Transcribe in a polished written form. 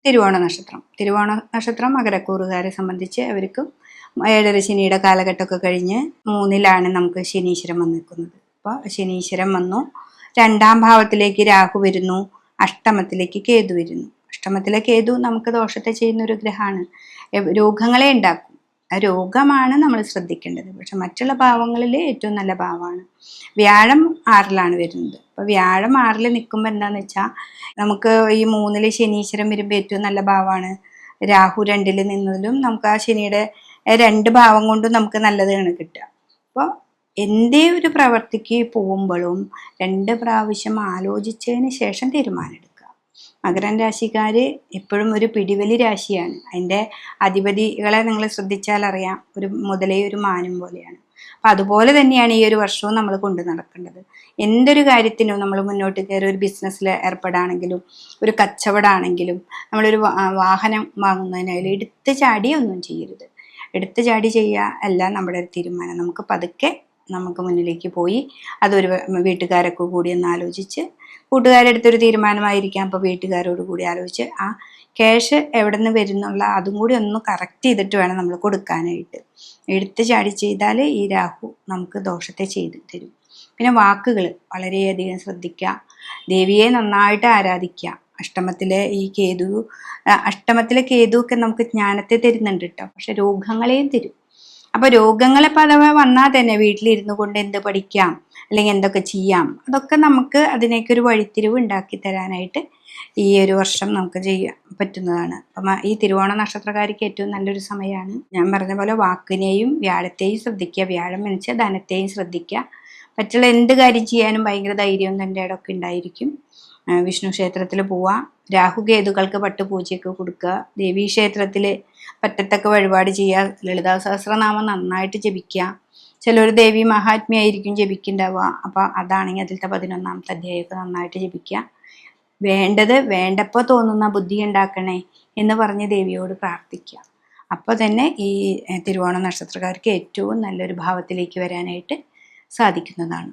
തിരുവോണ നക്ഷത്രം. തിരുവോണ നക്ഷത്രം മകരക്കൂറുകാരെ സംബന്ധിച്ച് അവർക്ക് 7.5 ശനിയുടെ കാലഘട്ടമൊക്കെ കഴിഞ്ഞ് 3-ലാണ് നമുക്ക് ശനീശ്വരൻ വന്ന് നിൽക്കുന്നത്. അപ്പോൾ ശനീശ്വരൻ വന്നു, 2-ാം ഭാവത്തിലേക്ക് രാഹു വരുന്നു, അഷ്ടമത്തിലേക്ക് കേതു വരുന്നു. അഷ്ടമത്തിലെ കേതു നമുക്ക് ദോഷത്തെ ചെയ്യുന്ന ഒരു ഗ്രഹമാണ്, രോഗങ്ങളെ ഉണ്ടാക്കും. ആ രോഗമാണ് നമ്മൾ ശ്രദ്ധിക്കേണ്ടത്. പക്ഷെ മറ്റുള്ള ഭാവങ്ങളിൽ ഏറ്റവും നല്ല ഭാവമാണ്. വ്യാഴം 6-ലാണ് വരുന്നത്. അപ്പോൾ വ്യാഴം 6-ൽ നിൽക്കുമ്പോൾ എന്താണെന്ന് വെച്ചാൽ നമുക്ക് ഈ 3-ൽ ശനീശ്വരൻ വരുമ്പോൾ ഏറ്റവും നല്ല ഭാവമാണ്. രാഹു 2-ൽ നിന്നതിലും നമുക്ക് ആ ശനിയുടെ 2 ഭാവം കൊണ്ടും നമുക്ക് നല്ലതാണ് കിട്ടുക. അപ്പോൾ എന്തേ ഒരു പ്രവർത്തിക്ക് പോകുമ്പോഴും 2 പ്രാവശ്യം ആലോചിച്ചതിന് ശേഷം തീരുമാനമെടുക്കുക. മകരം രാശിക്കാർ എപ്പോഴും ഒരു പിടിവലി രാശിയാണ്. അതിൻ്റെ അധിപതികളെ നിങ്ങൾ ശ്രദ്ധിച്ചാൽ അറിയാം, ഒരു മുതലേ ഒരു മാനും പോലെയാണ്. അപ്പം അതുപോലെ തന്നെയാണ് ഈ ഒരു വർഷവും നമ്മൾ കൊണ്ടു നടക്കേണ്ടത്. എന്തൊരു കാര്യത്തിനും നമ്മൾ മുന്നോട്ട് കയറി ഒരു ബിസിനസ്സിൽ ഏർപ്പെടാണെങ്കിലും ഒരു കച്ചവടമാണെങ്കിലും നമ്മളൊരു വാഹനം വാങ്ങുന്നതിനായാലും എടുത്ത് ചാടി ഒന്നും ചെയ്യരുത്. എടുത്ത് ചാടി ചെയ്യുക അല്ല നമ്മുടെ ഒരു തീരുമാനം. നമുക്ക് പതുക്കെ നമുക്ക് മുന്നിലേക്ക് പോയി അതൊരു വീട്ടുകാരൊക്കെ കൂടി ഒന്ന് ആലോചിച്ച്, കൂട്ടുകാരെടുത്തൊരു തീരുമാനമായിരിക്കാം, അപ്പോൾ വീട്ടുകാരോട് കൂടി ആലോചിച്ച് ആ ക്യാഷ് എവിടെ നിന്ന് വരുന്നുള്ള അതും കൂടി ഒന്ന് കറക്റ്റ് ചെയ്തിട്ട് വേണം നമ്മൾ കൊടുക്കാനായിട്ട്. എടുത്ത് ചാടി ചെയ്താൽ ഈ രാഹു നമുക്ക് ദോഷത്തെ ചെയ്ത് തരും. പിന്നെ വാക്കുകൾ വളരെയധികം ശ്രദ്ധിക്കുക. ദേവിയെ നന്നായിട്ട് ആരാധിക്കുക. അഷ്ടമത്തിലെ കേതു ഒക്കെ നമുക്ക് ജ്ഞാനത്തെ തരുന്നുണ്ട് കേട്ടോ, പക്ഷെ രോഗങ്ങളെയും തരും. അപ്പോൾ രോഗങ്ങളെ പലവ വന്നാൽ തന്നെ വീട്ടിലിരുന്നു കൊണ്ട് എന്ത് പഠിക്കാം അല്ലെങ്കിൽ എന്തൊക്കെ ചെയ്യാം, അതൊക്കെ നമുക്ക് അതിനേക്ക് ഒരു വഴിത്തിരിവ് ഉണ്ടാക്കി തരാനായിട്ട് ഈ ഒരു വർഷം നമുക്ക് ചെയ്യാൻ പറ്റുന്നതാണ്. അപ്പം ഈ തിരുവോണ നക്ഷത്രക്കാർക്ക് ഏറ്റവും നല്ലൊരു സമയമാണ്. ഞാൻ പറഞ്ഞ പോലെ വാക്കിനെയും വ്യാഴത്തെയും ശ്രദ്ധിക്കുക. വ്യാഴം വെച്ച് ധനത്തെയും ശ്രദ്ധിക്കുക. മറ്റുള്ള എന്ത് കാര്യം ചെയ്യാനും ഭയങ്കര ധൈര്യവും തൻ്റെ ഇടമൊക്കെ ഉണ്ടായിരിക്കും. വിഷ്ണു ക്ഷേത്രത്തിൽ പോവുക, രാഹുകേതുക്കൾക്ക് പട്ടുപൂജയൊക്കെ കൊടുക്കുക, ദേവീ ക്ഷേത്രത്തിൽ പറ്റത്തക്ക വഴിപാട് ചെയ്യുക, ലളിതാ സഹസ്രനാമം നന്നായിട്ട് ജപിക്കുക. ചിലർ ദേവി മഹാത്മ്യായിരിക്കും ജപിക്കുന്നുണ്ടാവുക, അപ്പോൾ അതാണെങ്കിൽ അതിലത്തെ 11-ാമത്തെ അധ്യായമൊക്കെ നന്നായിട്ട് ജപിക്കുക. വേണ്ടപ്പോൾ തോന്നുന്ന ബുദ്ധി ഉണ്ടാക്കണേ എന്ന് പറഞ്ഞ് ദേവിയോട് പ്രാർത്ഥിക്കുക. അപ്പോൾ തന്നെ ഈ തിരുവോണ നക്ഷത്രക്കാർക്ക് ഏറ്റവും നല്ലൊരു ഭാവത്തിലേക്ക് വരാനായിട്ട് സാധിക്കുന്നതാണ്.